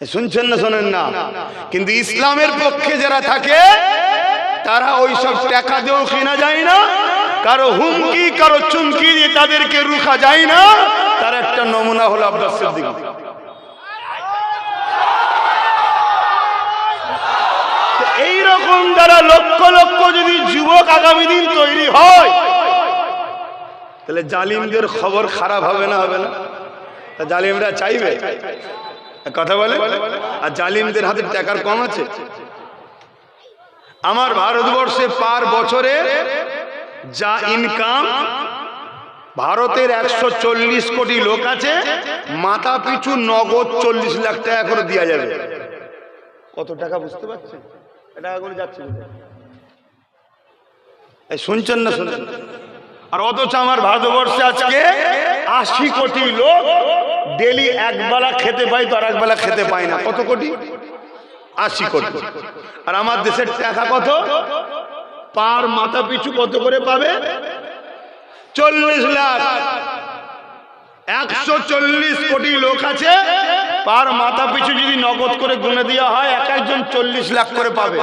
শুনছেন না শোনেন না? কিন্তু ইসলামের পক্ষে যারা থাকে তারা ওই সব টাকা দিয়েও কেনা যায় না, কারো হুমকি কারো চুমকি দিয়ে তাদেরকে রুখা যায় না। তার একটা নমুনা হলো আব্বাস সিদ্দিক। এইরকম দ্বারা লক্ষ লক্ষ যদি যুবক আগামী দিন তৈরি হয়, তাহলে জালিমদের খবর খারাপ হবে না? হবে না? জালিমরা চাইবে কথা বলে, আর জালিমদের হাতে টাকার কম আছে। আমার ভারতবর্ষে পার বছরে যা ইনকাম, ভারতের 140 কোটি লোক আছে, মাথা পিছু নগদ 40 লাখ টাকা করে দেওয়া যাবে। কত টাকা বুঝতে পারছেন? টাকা করে যাচ্ছে, শুনছেন না শুনছেন? আর অথচ আমার ভারতবর্ষে আজকে 80 কোটি লোক ডেলি একবেলা খেতে পায়, তো আর একবেলা খেতে পায় না। কত কোটি? 80 কোটি। আর আমার দেশের টাকা কত? পার মাথা পিছু কত করে পাবে? 40 লাখ। 140 কোটি লোক আছে, পার মাথা পিছু যদি নগদ করে গুনে দেওয়া হয়, এক একজন 40 লাখ করে পাবে।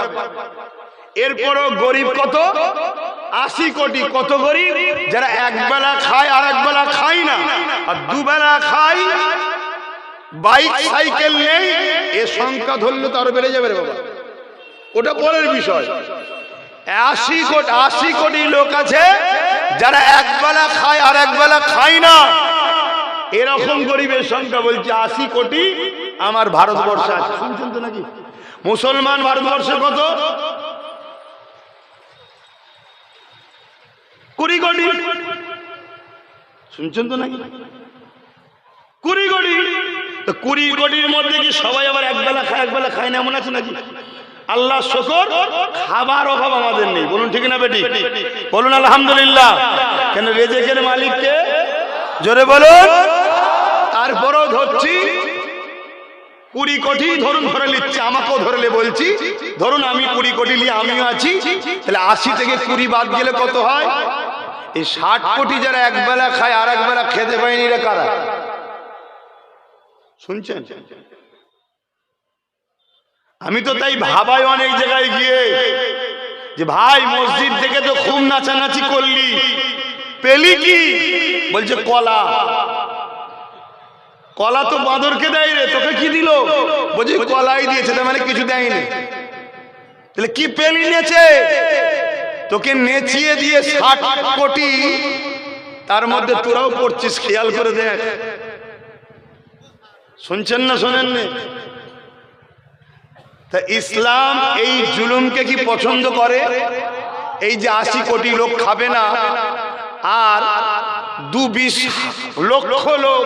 এরপরও গরিব কত? 80 কোটি। কত গরিব? যারা একবেলা খায় আর একবেলা খায় না, আর দুবেলা খায়, বাইক সাইকেল নেই। এ সংখ্যা ধরলে তো আরো বেড়ে যাবে রে বাবা, ওটা পরের বিষয়। 80 কোটি লোক আছে যারা একবেলা খায় আর একবেলা খায় না। এরকম গরিবের সংখ্যা বলছে 80 কোটি আমার ভারতবর্ষে আছে। শুনছেন তো নাকি? মুসলমান ভারতবর্ষে কত? 20 কোটি। শুনছেন তো নাকি? 20 কোটি। তো 20 কোটির মধ্যে কি সবাই আবার একবেলা খায় একবেলা খায় না এমন আছে নাকি? আল্লাহ শুকর, খাবার অভাব আমাদের নেই। বলুন ঠিক না বেটি? বলুন আলহামদুলিল্লাহ। কেন? রেজেকের মালিককে জোরে বলুন। তারপরও ধরছি 20 কোটি ধরুন, ধরে নিচ্ছে, আমাকেও ধরলে বলছি, ধরুন আমি 20 কোটি নিয়ে আমিও আছি, তাহলে 80 থেকে 20 বাদ গেলে কত হয়? এই 60 কোটি যারা একবেলা খায় আর একবেলা খেতে পায়নি, রে কারা? শুনছেন? আমি তো তাই ভাবাই অনেক জায়গায় গিয়ে যে ভাই মসজিদ থেকে তো খুব নাচানাচি করলি, পেলি কি? বলছে কলা। কলা তো বাঁদরকে দেয় রে, তোকে কি দিল? বলছি কলাই দিয়েছে, তার মানে কিছু দেয়নি। তাহলে কি পেলি? নেচে। তোকে নেচিয়ে দিয়ে 60 কোটি, তার মধ্যে তোরাও পড়ছিস, খেয়াল করে দেখ। শুনছেন না শোনেন না? তা ইসলাম এই জুলুমকে কি পছন্দ করে? এই যে 80 কোটি লোক খাবে না, আর 2-20 লক্ষ লোক,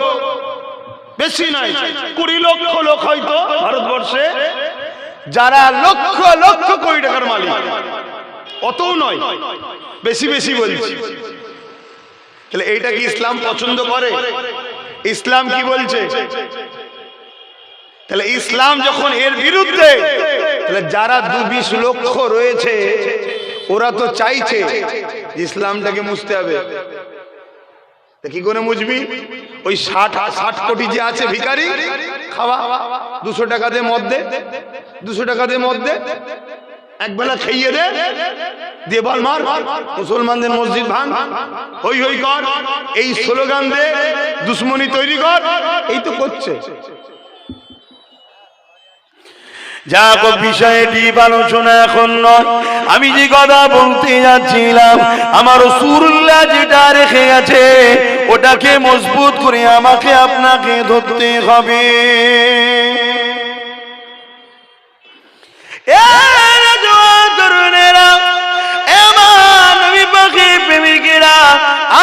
বেশি নাই 20 লক্ষ লোক হয়তো ভারতবর্ষে, যারা লক্ষ লক্ষ কোটি টাকার মালিক, অতও নয়, বেশি বেশি বলছি। তাহলে এইটা কি ইসলাম পছন্দ করে? ইসলাম কি বলছে? তাহলে ইসলাম যখন এর বিরুদ্ধে, তাহলে যারা 2-20 লক্ষ রয়েছে ওরা তো চাইছে ইসলামটাকে মুছতে হবে। কি করে মুছবি? ওই 60 কোটি যে আছে ভিখারি, খাওয়া 200 টাকা দিয়ে মধ্যে, 200 টাকা দিয়ে মধ্যে একবেলা খাইয়ে দে, দিয়ে বল মার, মুসলমানদের মসজিদ ভাঙ, হই হই কর, এই স্লোগান দে, দুশ্মনী তৈরি কর। এই তো করছে। যাক, বিষয়টি আলোচনা এখন নয়। আমি যে কথা বলতে যাচ্ছিলাম, আমার রাসূলুল্লাহ যেটা রেখে গেছে ওটাকে মজবুত করে আমাকে আপনাকে ধরতে হবে।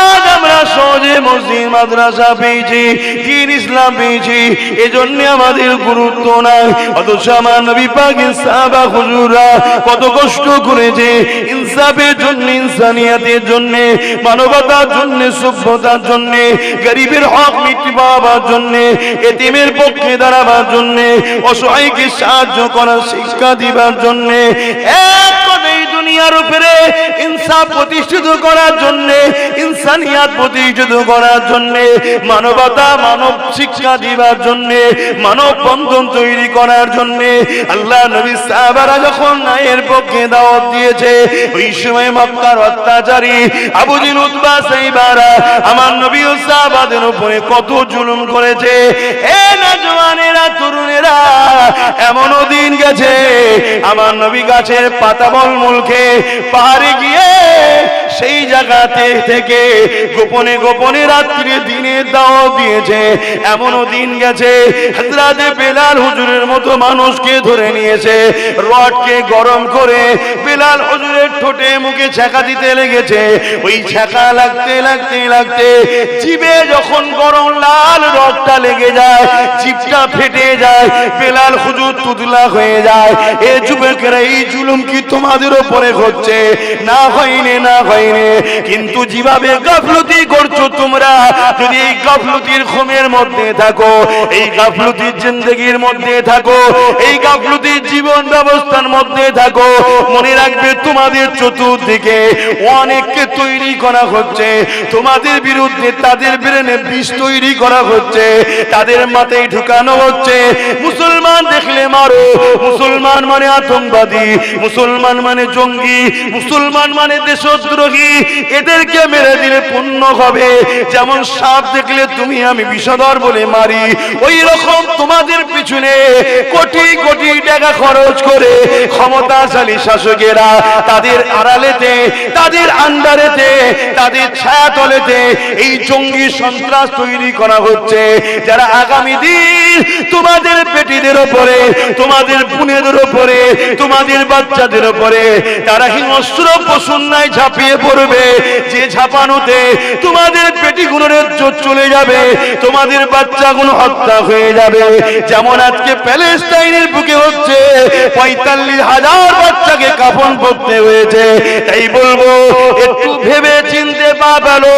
আজ আমরা সহজে মসজিদ মাদ্রাসা পেয়েছি, দ্বীন ইসলাম পেয়েছি, এজন্য আমাদের গুরুত্ব নাই। অথচ আমার নবী পাকের সাহাবা হুজুররা কত কষ্ট করেছে ইনসাফের জন্য, ইনসানিয়াতের জন্য, মানবতার জন্য, সভ্যতার জন্য, গরিবের হক মিটে পাওয়ার জন্য, এতিমের পক্ষে দাঁড়াবার জন্য, অসহায়কে সাহায্য করার শিক্ষা দিবার জন্য। এক কথাই দুনিয়া দুনিয়ার উপরে ইনসাফ প্রতিষ্ঠিত করার জন্য, ইনসানিয়াত প্রতিষ্ঠিত করার জন্য, মানবতা মানব শিক্ষা দিবার জন্য, মানব বন্ধন তৈরি করার জন্য আল্লাহ নবী সাহাবারা যখন ন্যায়ের পক্ষে দাওয়াত দিয়েছে, ওই সময় মক্কার অত্যাচারী আবু জিল উতবা সাইবারা আমার নবী ও সাহাবাদের উপরে কত জুলুম করেছে। এ নওজওয়ানেরা, তরুণেরা, এমনও দিন গেছে আমার নবী গাছের পাতা বলমূল খেয়ে পাহাড়ে গিয়ে সেই জায়গাতে থেকে গোপনে গোপনে রাত্রে দিনে দাওয়াত দিয়েছে। এমনও দিন গেছে হযরতে বেলাল হুজুরের মতো মানুষকে ধরে নিয়েছে, রডকে গরম করে বেলাল হুজুরের ঠোঁটে মুখে ছ্যাঁকা দিতে লেগেছে। ওই ছ্যাঁকা লাগতে লাগতে লাগতে জিভে যখন গরম লাল রডটা লেগে যায়, জিভটা ফেটে যায়, বেলাল হুজুর তুতলা হয়ে যায়। এ যুবকেরা, এই জুলুম কি তোমাদের উপরে হচ্ছে? না হয়নি, না হয়নি। কিন্তু যেভাবে গাফলতি করছো তোমরা, যদি এই গাফলতির ঘুমের মধ্যে থাকো, এই গাফলতির জিন্দেগির মধ্যে থাকো, এই গাফলতির জীবন ব্যবস্থার মধ্যে থাকো, মনে রাখবে তোমাদের চতুর্দিকে অনেককে তৈরি করা হচ্ছে, তোমাদের বিরুদ্ধে তাদের ব্রেনে বিষ তৈরি করা হচ্ছে, তাদের মাথায় ঢুকানো হচ্ছে মুসলমান দেখলে মারো, মুসলমান মানে আতঙ্কবাদী, মুসলমান মানে জঙ্গি, মুসলমান মানে দেশদ্রোহী, এদেরকে মেরে দিলে পুণ্য হবে। যেমন সাপ দেখলে তুমি আমি বিষধর বলে মারি, ওই রকম তোমাদের পিছনে কোটি কোটি টাকা খরচ করে ক্ষমতাশালী শাসকেরা তাদের আড়ালেতে, তাদের আন্ডারেতে, তাদের ছায়াতলেতে এই জঙ্গি সন্ত্রাস তৈরি করা হচ্ছে, যারা আগামী দিন তোমাদের পেটিদের উপরে, তোমাদের বোনেদের উপরে, তোমাদের বাচ্চাদের উপরে তারা হিংস্র পশুর ন্যায় ঝাঁপিয়ে পড়বে, যে ঝাঁপানোতে তোমাদের পেটিগুলোর ইজ্জত চলে যাবে, তোমাদের বাচ্চাগুলো হত্যা হয়ে যাবে। যেমন আজকে প্যালেস্টাইনের বুকে হচ্ছে, 45,000 বাচ্চাকে কাফন করতে হয়েছে। তাই বলবো, একটু ভেবে চিনতে পারো,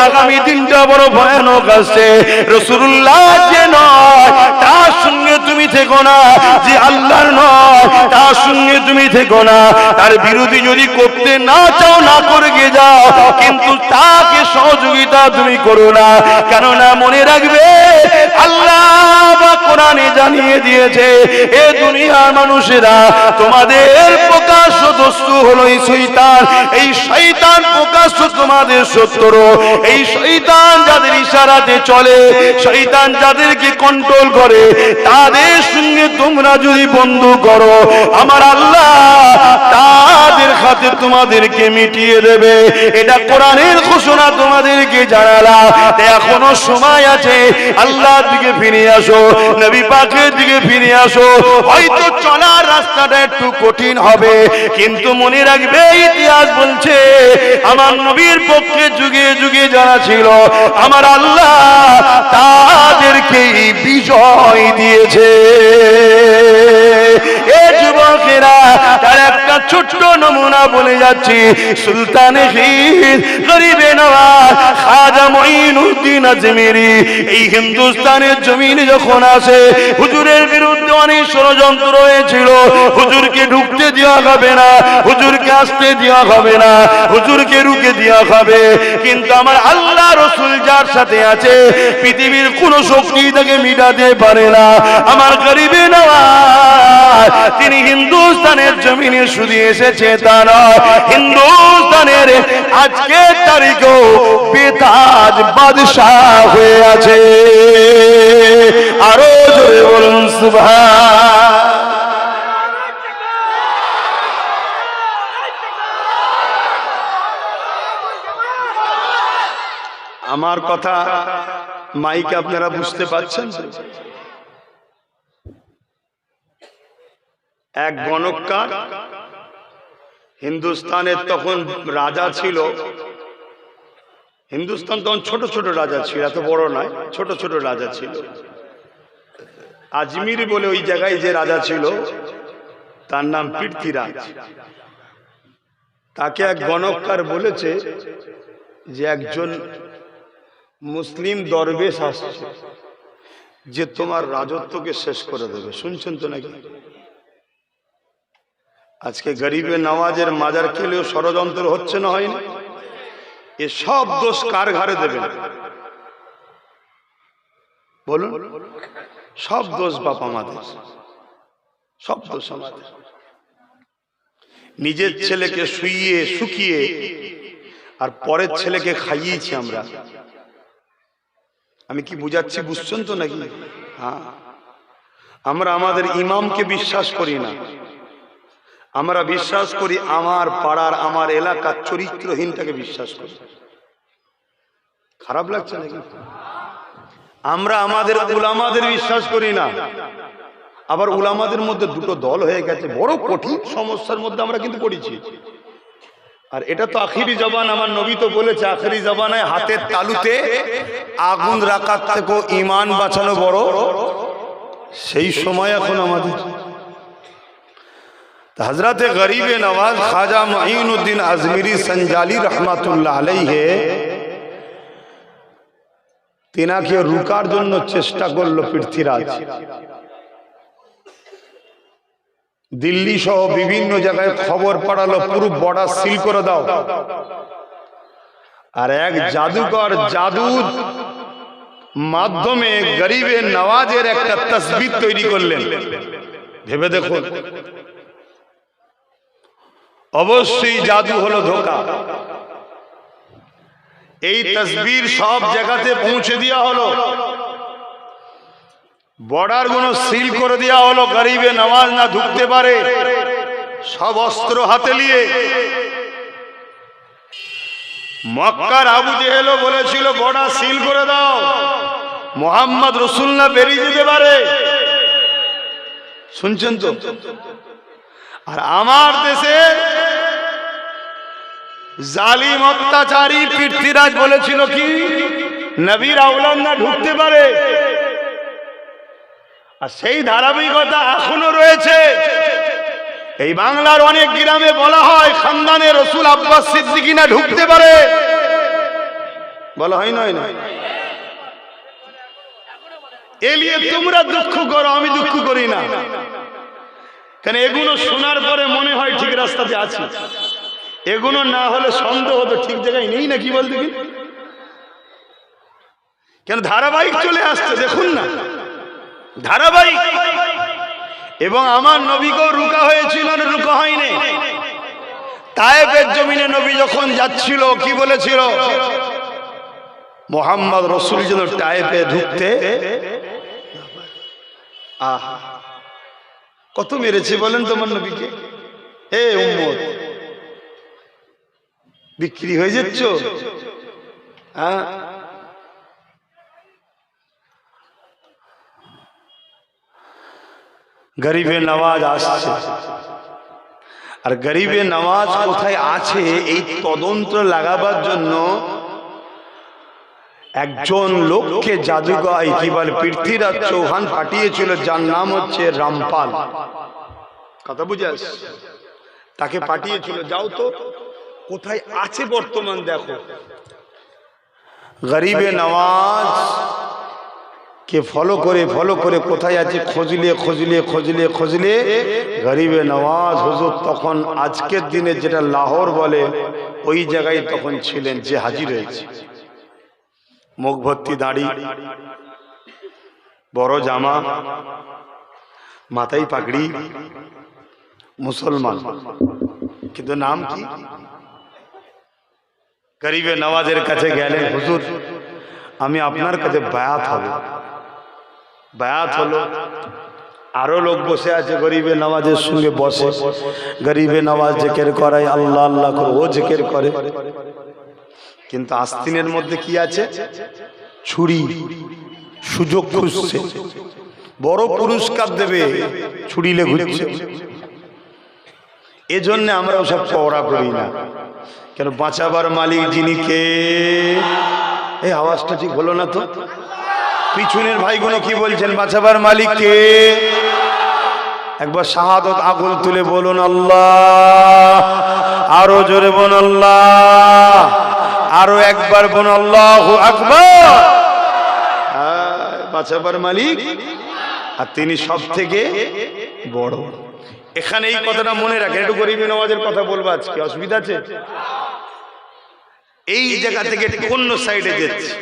আগামী দিনটা বড় ভয়ানক আসছে। রাসূলুল্লাহ যে নয় তার সঙ্গে তুমি থেকো না, যে আল্লাহর নয় তার সঙ্গে তুমি থেকো না। তার বিরোধী যদি করতে না চাও, না করে গিয়ে যাও, কিন্তু তাকে সহযোগিতা তুমি করো না। কেননা মনে রাখবে, আল্লাহ কোরআনে জানিয়ে দিয়েছে, এ দুনিয়ার মানুষেরা তোমাদের প্রকাশ্য দস্যু হলো এই শয়তান। এই শয়তান প্রকাশ্য তোমাদের শত্রু। এই শয়তান যাদের ইশারাতে চলে, শয়তান যাদেরকে কন্ট্রোল করে, তাদের সঙ্গে তোমরা যদি বন্ধু করো, আমার আল্লাহ তাদের হাতে তোমাদেরকে মিটিয়ে দেবে। এটা কোরআনের ঘোষণা তোমাদেরকে জানালা। এখনো সময় আছে, আল্লাহর দিকে ফিরে আসো, নবী পাকের দিকে ফিরে আসো। হয়তো চলার রাস্তাটা একটু কঠিন হবে, কিন্তু মনে রাখবে, ইতিহাস বলছে আমার নবীর পক্ষে যুগে যুগে যারা ছিল, আমার আল্লাহ তাদেরকে বিজয় দিয়েছে। এ যুবকেরা, তার একটা ছোট্ট নমুনা বলে যাচ্ছি। সুলতানে হিন্দ, গরিবে নওয়াজ খাজা মঈনুদ্দিন আজমেরি এই হিন্দুস্তানের জমিনে যখন আসে, হুজুরের বিরুদ্ধে অনেক ষড়যন্ত্র হয়েছিল। হুজুরকে ঢুকতে দেওয়া হবে না, হুজুরকে আসতে দেওয়া হবে না, হুজুরকে রুকে দেওয়া হবে। কিন্তু আমার আল্লাহ রসুল যার সাথে আছে, পৃথিবীর কোন শক্তি তাকে মিটাতে পারে না। আমার গরিবে নওয়াজ তিনি হিন্দুস্তানের জমিনে শুধু এসেছে তা নয়, হিন্দুস্তানের আজকের তারিখেও বেতাজ বাদশাহ হয়ে আছে। আরো জোরে বলুন সুবহান। আমার কথা মাইকে আপনারা বুঝতে পারছেন? এক গণককার হিন্দুস্তানের তখন রাজা ছিল। হিন্দুস্তান তখন ছোট ছোট রাজা ছিল, এত বড় নয়, ছোট ছোট রাজা ছিল। আজমির বলে ওই জায়গায় যে রাজা ছিল, তার নাম পৃথ্বীরাজ। তাকে এক গণককার বলেছে যে একজন মুসলিম দরবেশ আসছে, যে তোমার রাজত্বকে শেষ করে দেবে। শুনছেন তো নাকি? আজকে গরিবের নওয়াজের মাজার খেলেও ষড়যন্ত্র হচ্ছে না, হয়নি? এ সব দোষ কার ঘাড়ে দেবেন বলুন? সব দোষ বাপ আমাদের, সব দোষ আমাদের। নিজের ছেলেকে শুইয়ে শুকিয়ে আর পরের ছেলেকে খাইয়েছি আমরা। আমি কি বুঝাচ্ছি, বুঝছেন তো নাকি? হ্যাঁ, আমরা আমাদের ইমামকে বিশ্বাস করি না, আমরা বিশ্বাস করি আমার পাড়ার আমার এলাকার চরিত্রহীনটাকে বিশ্বাস করি। খারাপ লাগছে নাকি? আমরা আমাদের উলামাদের বিশ্বাস করি না, আবার উলামাদের মধ্যে দুটো দল হয়ে গেছে, বড় কঠিন সমস্যার মধ্যে আমরা কিন্তু পড়েছি। আর এটা তো আখিরি জবান, আমার নবী তো বলেছে আখিরি জবানায় হাতের তালুতে আগুন রাখার থেকেও ঈমান বাঁচানো বড়। সেই সময় এখন আমাদের হযরতে গরিবে নওয়াজ খাজা মুঈনুদ্দিন আজমিরি সঞ্জালি রহমাতুল্লাহ আলাইহি তেনাকে রুকার জন্য চেষ্টা করলো পৃথ্বীরাজ। দিল্লি সহ বিভিন্ন জায়গায় খবর পাঠালো পুরো বর্ডার সিল করে দাও। আর এক জাদুকর জাদুর মাধ্যমে গরিবে নওয়াজের একটা তসবির তৈরি করলেন। ভেবে দেখুন, অবশ্যই জাদু হলো ধোঁকা। এই তসবির সব জায়গাতে পৌঁছে দেওয়া হলো, বর্ডার গুলো সিল করে দেওয়া হলো, গরিবে নওয়াজ না ঢুকতে পারে। সব অস্ত্র হাতে নিয়ে মক্কার আবু জেহেলও বলেছিল বর্ডার সিল করে দাও, মুহাম্মদ রাসূলুল্লাহ বেরিয়ে যেতে পারে। শুনছেন তো? আর আমার দেশে জালিম অত্যাচারী পৃথ্বীরাজ বলেছিল কি নবীর আওলাদ না ঢুকতে পারে। আর সেই ধারাবাহিকতা এখনো রয়েছে। এই বাংলার অনেক গ্রামে বলা হয় খানদানে রসুল আব্বাস সিদ্দিকী না ঢুকতে পারে, বলা হয় নয়? নয়, এলিয়ে তোমরা দুঃখ করো, আমি দুঃখ করি না। কেন এগুলো শোনার পরে মনে হয় ঠিক রাস্তাতে আছি, এগুলো না হলে সন্দেহ হতো ঠিক জায়গায় নেই না। কি বলতে কি কেন ধারাবাহিক চলে আসছে দেখুন না, ধারাবাহিক। এবং আমার নবীকেও রুকা হয়েছিল না, রুকা হয়নি। তায়েফের জমিনে নবী যখন যাচ্ছিল কি বলেছিল? মুহাম্মদ রাসূল যেন তায়েফে ঢুকতে। আহা, কত মেরেছে বলেন তোমার নবীকে। হে উম্মত, বিক্রি হয়ে যাচ্ছ? হ্যাঁ, গরিবে নওয়াজ আসছে। আর গরিবে নওয়াজ কোথায় আছে এই তদন্ত লাগাবার জন্য একজন লোককে জাদুকর কি বলে পৃথ্বীরাজ চৌহান পাঠিয়েছিল, যার নাম হচ্ছে রামপাল। কথা বুঝে আসছে? তাকে পাঠিয়েছিল, যাও তো কোথায় আছে বর্তমান দেখো। গরিবে নওয়াজ কে ফলো করে কোথায় আছে খোঁজলে গরিবে নওয়াজ হুজুর তখন আজকের দিনে যেটা লাহোর বলে ওই জায়গায় তখন ছিলেন, যে হাজির হয়েছে। মুখ ভর্তি দাড়ি, বড় জামা, মাথায় পাগড়ি, মুসলমান, কিন্তু নাম কি? গরিবে নওয়াজের কাছে গেলেন, হুজুর আমি আপনার কাছে বায়াত হব। বায়াত হলো, আরো লোক বসে আছে গরিবে নওয়াজের সঙ্গে বসে। গরিবে নওয়াজ জিকির করে, আল্লাহ আল্লাহ করে, ও জিকির করে। কিন্তু আস্তিনের মধ্যে কি আছে? ছুরি। সুযোগ খুঁজছে, বড় পুরস্কার দেবে, ছুরিলে ঘুরছে। এজন্য আমরা ওসব পড়া করি না। কেন? বাঁচাবার মালিক যিনি কে? এই আওয়াজটা ঠিক হলো না তো? পিছনের ভাইগুলো কি বলছেন? বাঁচাবার মালিক কে? একবার শাহাদত আগুন তুলে বলুন আল্লাহ। আরো জোরে বলুন আল্লাহ। আরো একবার বলুন আল্লাহু আকবার। বাঁচাবার মালিক, আর তিনি সব থেকে বড়। এখানে এই কথাটা মনে রাখেন, একটু গরিবী নওয়াজের কথা বলবো আজকে, অসুবিধা আছে? এই জায়গা থেকে অন্য সাইডে যাচ্ছে,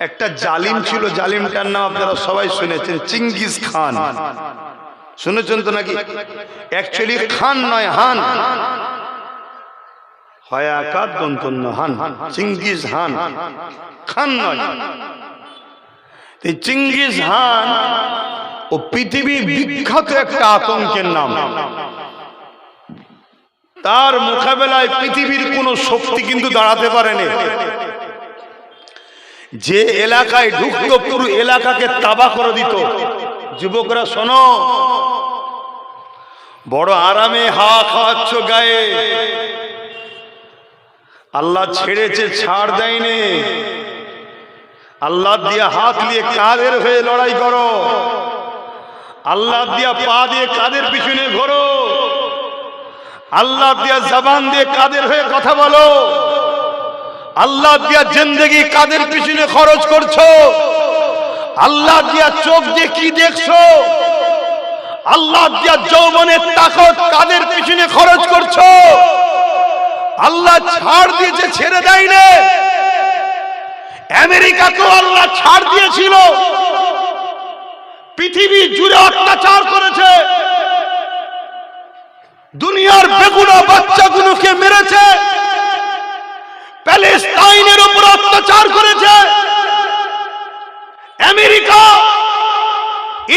একটা জালিম ছিল, জালিমটার নাম আপনারা সবাই শুনেছেন, চিঙ্গিস খান। শুনেছেন তো নাকি? অ্যাকচুয়ালি খান নয়, হান, হয় আকার দন্তন্য হান, চিঙ্গিস হান, খান নয়। এই চিঙ্গিস হান ও পৃথিবীর বিখ্যাত একটা আতঙ্কের নাম। তার মোকাবেলায় পৃথিবীর কোন শক্তি কিন্তু দাঁড়াতে পারেনি। যে এলাকায় ঢুকত পুরো এলাকাকে তাবাহ করে দিত। যুবকরা শোনো, বড় আরামে হাওয়া খাওয়াচ্ছ গায়ে, আল্লাহ ছেড়েছে, ছাড় দেয়নি। আল্লাহ দিয়া হাত নিয়ে কাদের হয়ে লড়াই করো, আল্লাহ দিয়া পা দিয়ে কাদের পিছনে ঘোরো, আল্লাহ দিয়া জবান দিয়ে কাদের হয়ে কথা বলো, আল্লাহ দিয়া জিন্দেগি কাদের পিছনে খরচ করছো, আল্লাহ দিয়া চোখ দিয়ে কি দেখছো, আল্লাহ দিয়া যৌবনের তাকত কাদের পিছনে খরচ করছো। আল্লাহ ছাড় দিয়েছে, ছেড়ে দেয়নি। আমেরিকাকেও আল্লাহ ছাড় দিয়েছিল, পৃথিবী জুড়ে অত্যাচার করেছে, দুনিয়ার বেগুনা বাচ্চাগুলোকে মেরেছে, প্যালেস্তাইনের উপর অত্যাচার করেছে। আমেরিকা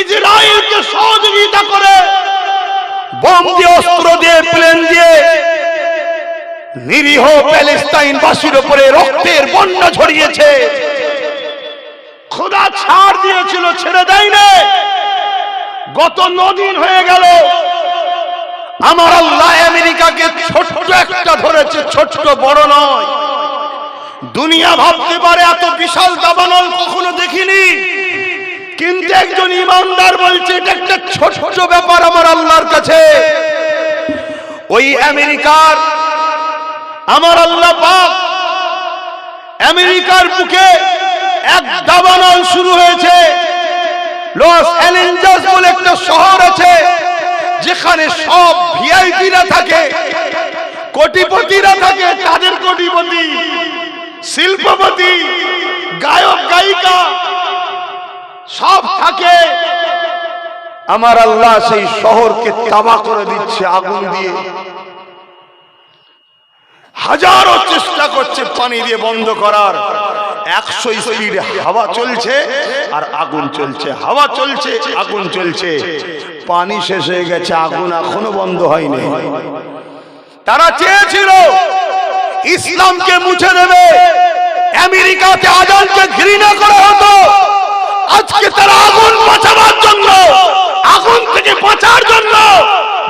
ইসরায়েলকে সহযোগিতা করে বোম দিয়ে, অস্ত্র দিয়ে, প্লেন দিয়ে নিরীহ প্যালেস্তাইনবাসীর উপরে রক্তের বন্যা ঝরিয়েছে। খোদা ছাড় দিয়েছিল, ছেড়ে দেয়নি। গত 9 দিন হয়ে গেল, আমার আল্লাহ আমেরিকাকে ছোট্ট একটা ধরেছে, ছোট্ট, বড় নয়। দুনিয়া ভাবতে পারে এত বিশাল দাবানল কখনো দেখিনি, কিন্তু একজন ইমানদার বলছে এটা একটা ছোট্ট ব্যাপার আমার আল্লাহর কাছে। ওই আমেরিকার আমার আল্লাহ পাক আমেরিকার বুকে এক দাবানল শুরু হয়েছে। লস অ্যাঞ্জেলস বলে একটা শহর আছে, যেখানে সব ভিআইপিরা থাকে, কোটিপতিরা থাকে, তাদের কোটিপতি, শিল্পপতি, গায়ক গায়িকা সব থাকে। আমার আল্লাহ সেই শহরকে তাবাহ করে দিচ্ছে আগুন দিয়ে। হাজারো চেষ্টা করছে পানি দিয়ে বন্ধ করার, 100 স্পিডে হাওয়া চলছে আর আগুন চলছে, হাওয়া চলছে, আগুন চলছে। পানি শেষ হয়ে গেছে, আগুন এখনো বন্ধ হয়নি। তারা চেয়েছিল ইসলামকে মুছে দেবে, আমেরিকাতে আজানকে ঘৃণা করা হতো। আজকে তারা আগুন বাঁচাবার জন্য, আগুন থেকে বাঁচার জন্য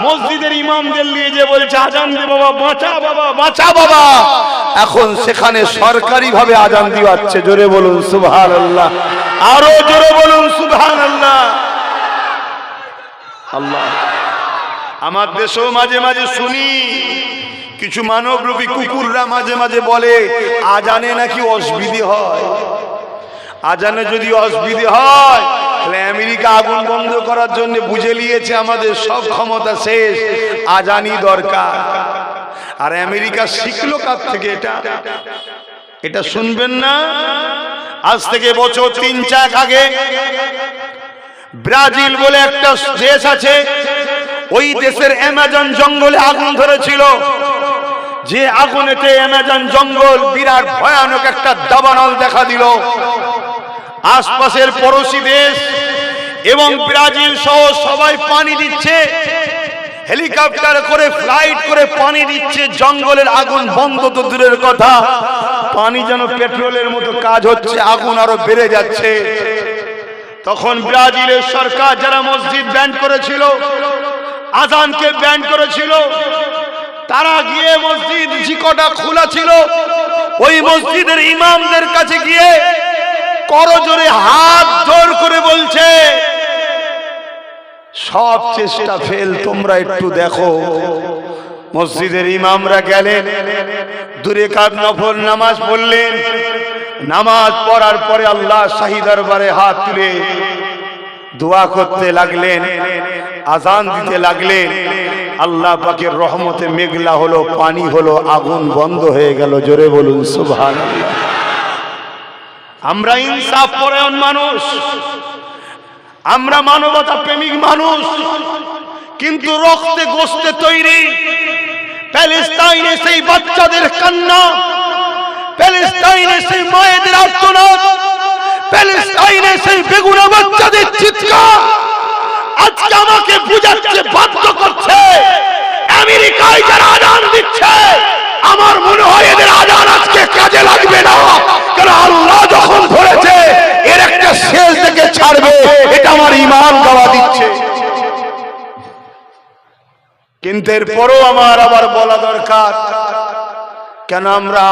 মসজিদের ইমামদের নিয়ে যে বলছে আজান দে বাবা, বাঁচা বাবা, বাঁচা বাবা। এখন সেখানে সরকারি ভাবে আজান দিওয়াচ্ছে। জোরে বলুন সুবহানাল্লাহ, আরো জোরে বলুন সুবহানাল্লাহ। আল্লাহ, আমার দেশেও মাঝে মাঝে শুনি কিছু মানবরূপী কুকুররা মাঝে মাঝে বলে আজানে নাকি অসুবিধে হয়। আজানে যদি অসুবিধে হয় তাহলে আমেরিকা আগুন বন্ধ করার জন্য বুঝে নিয়েছে আমাদের সব ক্ষমতা শেষ, আজানই দরকার। আর আমেরিকা শিখলো কার থেকে? এটা শুনবেন না। আজ থেকে বছর 3-4 আগে ব্রাজিল বলে একটা দেশ আছে, ওই দেশের অ্যামাজন জঙ্গলে আগুন ধরেছিল। যে আগুনেতে অ্যামাজন জঙ্গল বিরাট ভয়ানক একটা দাবানল দেখা দিল। আশপাশের পড়োশি দেশ এবং ব্রাজিল সহ সবাই পানি দিচ্ছে, হেলিকপ্টার করে, ফ্লাইট করে পানি দিচ্ছে। জঙ্গলের আগুন বন্ধ তো দূরের কথা, পানি যেন পেট্রোলের মতো কাজ হচ্ছে, আগুন আরো বেড়ে যাচ্ছে। তখন ব্রাজিলের সরকার যারা মসজিদ ব্যান করেছিল, আজানকে ব্যান করেছিল, তারা গিয়ে মসজিদ যে কটা খোলা ছিল ওই মসজিদের ইমামদের কাছে গিয়ে করজোরে হাত জোর করে বলছে সব চেষ্টা ফেল, তোমরা একটু দেখো। মসজিদের ইমামরা গেলেন, 2 রাকাত নফল নামাজ পড়লেন। নামাজ পড়ার পরে আল্লাহ শাহী দরবারে হাত তুলে দোয়া করতে লাগলেন, আজান দিতে লাগলেন। আল্লাহ পাকের রহমতে মেঘলা হলো, পানি হলো, আগুন বন্ধ হয়ে গেল। জোরে বলুন সুবহানাল্লাহ। আমরা ইনসাফ পরায়ণ মানুষ, আমরা মানবতা প্রেমিক মানুষ, কিন্তু রক্তে গোশতে তৈরি। প্যালেস্টাইনে সেই বাচ্চাদের কান্না, প্যালেস্টাইনে সেই মায়েদের আর্তনাদ, প্যালেস্টাইনে সেই বেগুনা বাচ্চাদের চিৎকার আজকে আমাকে বুঝাচ্ছে, বাধ্য করছে। আমেরিকায় যারা আজান দিচ্ছে, আমার মনে হয় এদের আজান আজকে কাজে লাগবে না, কারণ আল্লাহ যখন ধরেছে এর একটা শেষ থেকে ছাড়বে, এটা আমার ঈমান গাওয়া দিচ্ছে। কিন্তু এরপরও আমার আবার বলা দরকার, কেন আমরা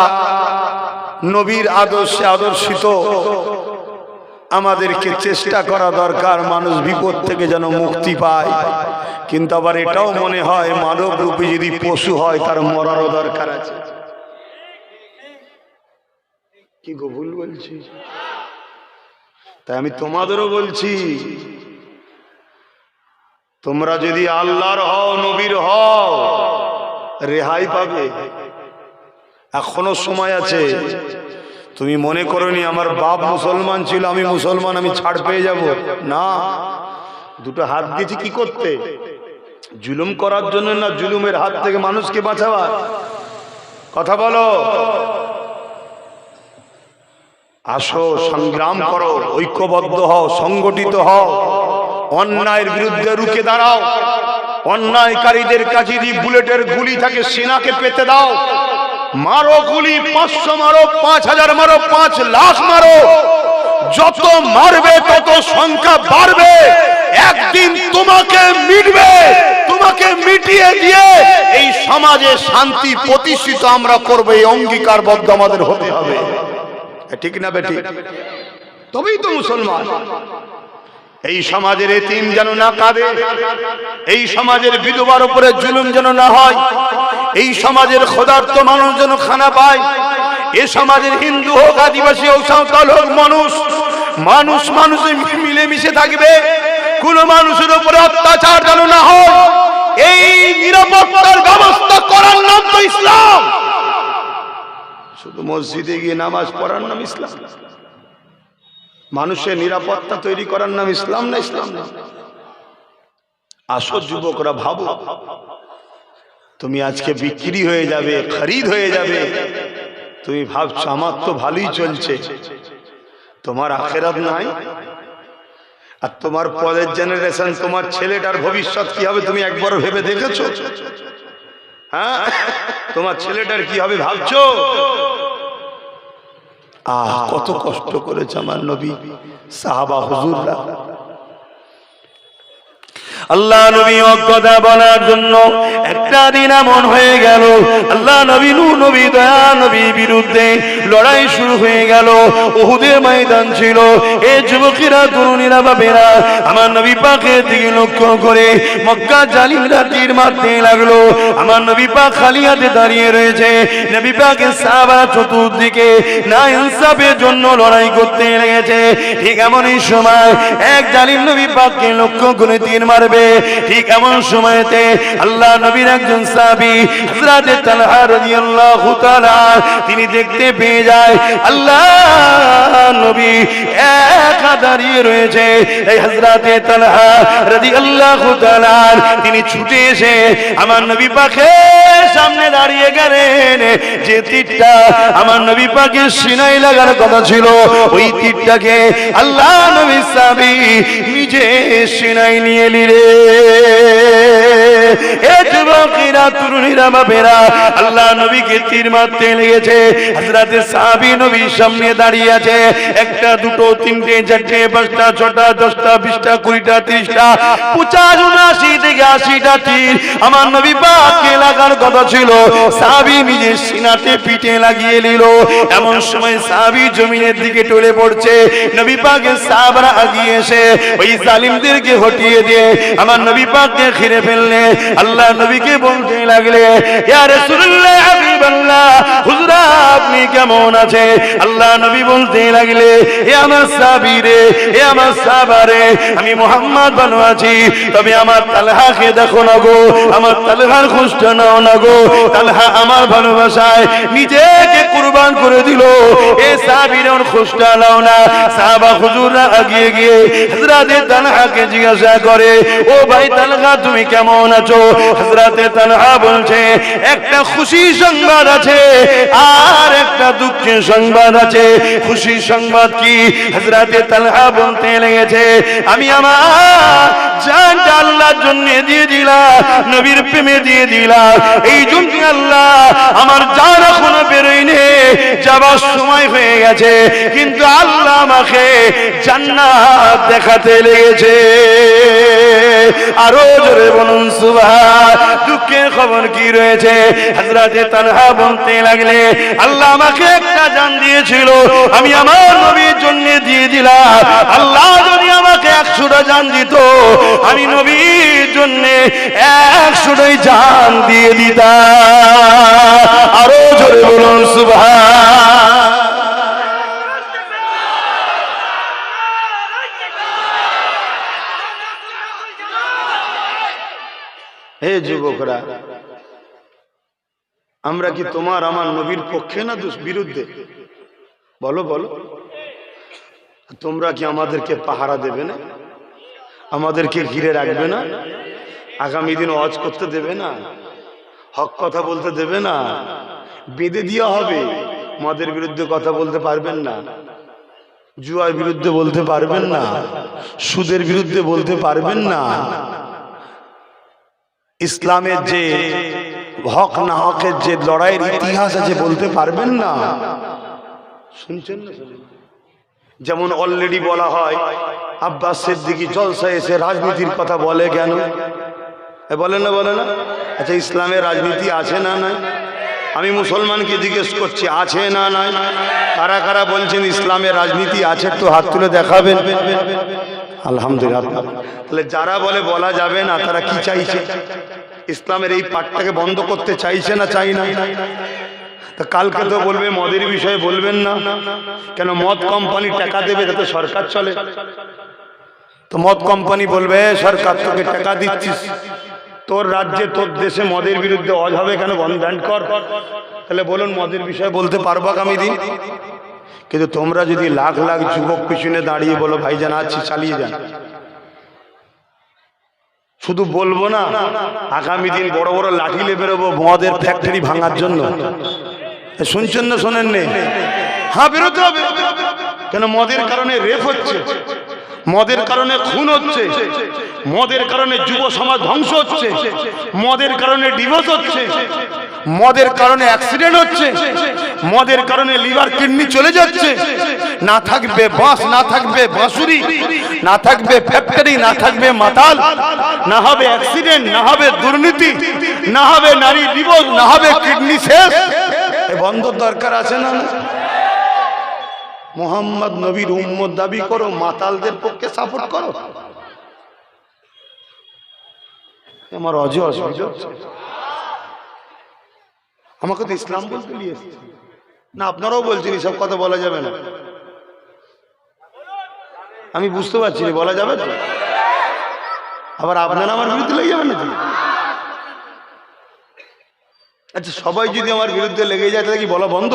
নবীর আদর্শে আদর্শিত, আমাদেরকে চেষ্টা করা দরকার মানুষ বিপদ থেকে যেন মুক্তি পায়। কিন্তু আবার এটাও মনে হয় মানব রূপে যদি পশু হয় তার মরারও দরকার আছে। কি গো ভুল বলছি? তাই আমি তোমাদেরও বলছি, তোমরা যদি আল্লাহর হও, নবীর হও, রেহাই পাবে। এখনো সময় আছে। তুমি মনে করোনি আমার বাপ মুসলমান ছিল, আমি মুসলমান, আমি ছাড় পেয়ে যাব না। দুটো হাত দিয়েছি কি করতে? জুলুম করার জন্য না, জুলুমের হাত থেকে মানুষকে বাঁচাবার। কথা বলো। আসো, সংগ্রাম করো, ঐক্যবদ্ধ হও, সংগঠিত হও, অন্যায়ের বিরুদ্ধে রুখে দাঁড়াও। অন্যায়কারীদের কাছে যদি বুলেটের গুলি থাকে সিনাকে পেতে দাও। মারো গুলি, 500 মারো, 5000 মারো, 5 লাখ মারো। যত মারবে তত সংখ্যা বাড়বে। একদিন তোমাকে মিটবে, তোমাকে মিটিয়ে দিয়ে এই সমাজে শান্তি প্রতিষ্ঠিত আমরা করব। এই অঙ্গীকারবদ্ধ আমাদের হতে হবে, ঠিক না বেটি? তবেই তো মুসলমান। এই সমাজের এতিম যেন না কাঁদে, এই সমাজের বিধবার উপরে জুলুম যেন না হয়, এই সমাজের ক্ষুধার্ত মানুষ যেন খানা পায়, এ সমাজের হিন্দু হোক, আদিবাসী হোক, সাঁওতাল হোক, মানুষ মানুষে মিলেমিশে থাকবে। কোন মানুষের উপরে অত্যাচার যেন না হয়, এই নিরাপত্তার ব্যবস্থা করার নাম তো ইসলাম। শুধু মসজিদে গিয়ে নামাজ পড়ার নাম ইসলাম? মানুষের নিরাপত্তা তৈরি করার নাম ইসলাম না? ইসলাম না। আসো যুবকরা, ভাবো, তুমি আজকে বিক্রি হয়ে যাবে, খরিদ হয়ে যাবে। তুমি ভাবছো আমার তো ভালোই চলছে, তোমার আখিরাত নাই। আর তোমার পরের জেনারেশন, তোমার ছেলেটার ভবিষ্যৎ কি হবে তুমি একবার ভেবে দেখেছো? হ্যাঁ, তোমার ছেলেটার কি হবে ভাবছো? কত কষ্ট করেছে আমার নবী, সাহাবা, হুজুররা। আল্লাহ নবী কথা বলার জন্য একটা দিন এমন হয়ে গেল, আল্লাহ নবী নবী দয়া নবীর বিরুদ্ধে লড়াই শুরু হয়ে গেল। উহুদের ময়দান ছিল। এই যুবকেরা, তরুণীরা, বাবেরা আমার নবী পাকের দিকে লক্ষ্য করে মক্কা জালিমরা তীর মারতে লাগলো। আমার নবী পাক খালি হাতে দাঁড়িয়ে রয়েছে। নবী পাকের সাহাবা চতুর্দিকে না ইনসাফের জন্য লড়াই করতে লেগেছে। ঠিক এমনই সময় এক জালিম নবী পাককে লক্ষ্য করে তীর মারবে। ঠিক এমন সময়তে আল্লাহ নবীর একজন সাহাবী হযরত তালহা রাদিয়াল্লাহু তাআলা তিনি দেখতে পেয়ে যায় আল্লাহ নবী একা দাঁড়িয়ে রয়েছে। এই হযরত তালহা রাদিয়াল্লাহু তাআলা তিনি ছুটে এসে আমার নবী পাকের সামনে দাঁড়িয়ে গেলেন। যে তীরটা আমার নবী পাকের সিনায় লাগার কথা ছিল, ওই তীরটাকে আল্লাহ নবী সাহাবী নিজে সিনায় নিয়ে নিলেন। তরুণীরা, বাবেরা আল্লাহ নবীকে তীর মারতে লেগেছে। হযরত সাহাবী নবীর সামনে দাঁড়িয়ে আছে। একটা, দুটো, তিনটে, চারটে, পাঁচটা, ছটা, 10টা, 20টা, 20টা, 30টা, 50, 79 থেকে 80টা তীর আমার নবী পাককে লাগার কথা ছিল। সাহাবী নিজের সিনাতে পিঠে লাগিয়ে নিল। এমন সময় সাহাবী জমিনের দিকে টলে পড়ছে। নবী পাকের সাহাবারা আগিয়ে এসে ওই জালিমদেরকে হটিয়ে দিয়ে আমার নবী পাককে ঘিরে ফেললে। আল্লাহ নবীকে বলতে লাগলে, ইয়া রাসূলুল্লাহ, আল্লাহ হুজুর আপনি কেমন আছে? আল্লাহ নবী বলতে লাগলে এ আমার সাহাবীরে, এ আমার সাহাবারে, আমি মুহাম্মদ ভালো আছি, তবে আমার তালহাকে দেখো না গো, আমার তালহার খোঁজটা নাও না গো। তালহা আমার ভালোবাসায় নিজেকে কুরবান করে দিল, এ সাহাবীর ওর খোঁজটা নাও না। সাহাবা হুজুররা এগিয়ে গিয়ে হযরতে তালহাকে জিজ্ঞাসা করে, ও ভাই তালহা তুমি কেমন আছো? হযরতে তালহা বলছে একটা খুশি সংবাদ আছে আর একটা দুঃখের সংবাদ আছে। খুশি সংবাদ কি? হযরতে তালহা বলতে লেগেছে, আমি আমার জানটা আল্লাহর জন্য দিয়ে দিলাম, নবীর প্রেমে দিয়ে দিলাম, এই জন্য আল্লাহ আমার জান এখনো বেরোয়নি, যাবার সময় হয়ে গেছে, কিন্তু আল্লাহ আমাকে জান্নাত দেখাতে লেগেছে। আরো জোরে বলুন সুবহান। দুঃখের খবর কি রয়েছে? হযরতে তালহা বলতে লাগলে, আল্লাহ আমাকে একটা জান দিয়েছিল, আমি আমার নবীর জন্য দিয়ে দিলাম। আল্লাহ যদি আমাকে 100টা জান দিত, আমি নবীর জন্য 100টাই জান দিয়ে দিতাম। আরো জোরে বলুন সুবহান। হে যুবকরা, আমরা কি তোমার আমার নবীর পক্ষে না বিরুদ্ধে? বলো বলো। তোমরা কি আমাদেরকে পাহারা দেবে না? আমাদেরকে ঘিরে রাখবে না? আগামী দিন ওয়াজ করতে দেবে না? হক কথা বলতে দেবে না? বেঁধে দেওয়া হবে। মদের বিরুদ্ধে কথা বলতে পারবেন না, জুয়ার বিরুদ্ধে বলতে পারবেন না, সুদের বিরুদ্ধে বলতে পারবেন না, ইসলামের যে হক না হকের যে লড়াইয়ের ইতিহাস আছে বলতে পারবেন না। শুনছেন না? যেমন অলরেডি বলা হয় আব্বাস সিদ্দিকী জলসায় এসে রাজনীতির কথা বলে কেন? বলে না, বলে না? আচ্ছা, ইসলামের রাজনীতি আছে না নাই? আমি মুসলমানকে জিজ্ঞেস করছি, আছে না নাই? কারা কারা বলছেন ইসলামের রাজনীতি আছে? একটু হাত তুলে দেখাবেন। আলহামদুলিল্লাহ। তাহলে যারা বলে বলা যাবে না, তারা কি চাইছে? ইসলামের এই পাঠটাকে বন্ধ করতে চাইছে না চাই না? তা কালকে তো বলবে মদের বিষয়ে বলবেন না কেন? মদ কোম্পানি টাকা দেবে যাতে সরকার চলে, তো মদ কোম্পানি বলবে সরকার তোকে টাকা দিচ্ছিস, তোর রাজ্যে তোর দেশে মদের বিরুদ্ধে ওয়াজ হবে কেন, বন্ধ কর। তাহলে বলুন মদের বিষয়ে বলতে পারবো আগামী দিন? কিন্তু তোমরা যদি লাখ লাখ যুবক পিছনে দাঁড়িয়ে বলো ভাইজান আছি, চালিয়ে যান, শুধু বলবো না, আগামী দিন বড় বড় লাঠি নিয়ে বেরোবো মদের ফ্যাক্টরি ভাঙার জন্য। শুনছেন না শোনেন নে? হ্যাঁ, বেরোতে হবে। কেন? মদের কারণে রেপ হচ্ছে, মদের কারণে খুন হচ্ছে, মদের কারণে যুব সমাজ ধ্বংস হচ্ছে, মদের কারণে ডিভোর্স হচ্ছে, মদের কারণে অ্যাক্সিডেন্ট হচ্ছে, মদের কারণে লিভার কিডনি চলে যাচ্ছে। না থাকবে বাস, না থাকবে বাঁশুরি, না থাকবে ফ্যাক্টরি, না থাকবে মাতাল, না হবে অ্যাক্সিডেন্ট, না হবে দুর্নীতি, না হবে নারী ডিভোর্স, না হবে কিডনি শেষ। বন্ধ দরকার আছে না? মোহাম্মদ নবীর উম্মত দাবি করো, মাতালদের পক্ষে সাপোর্ট করো। আমার অসুবিধা হচ্ছে। আমাকে তো ইসলাম বলতে নিয়ে এসেছে না, আপনারাও বলছেন এসব কথা বলা যাবে না। আমি বুঝতে পারছি না, বলা যাবে তো? আবার আপনারা আমার বিরুদ্ধে লেগে যাবেন নাকি? আচ্ছা, সবাই যদি আমার বিরুদ্ধে লেগে যায় তাহলে কি বলা বন্ধ?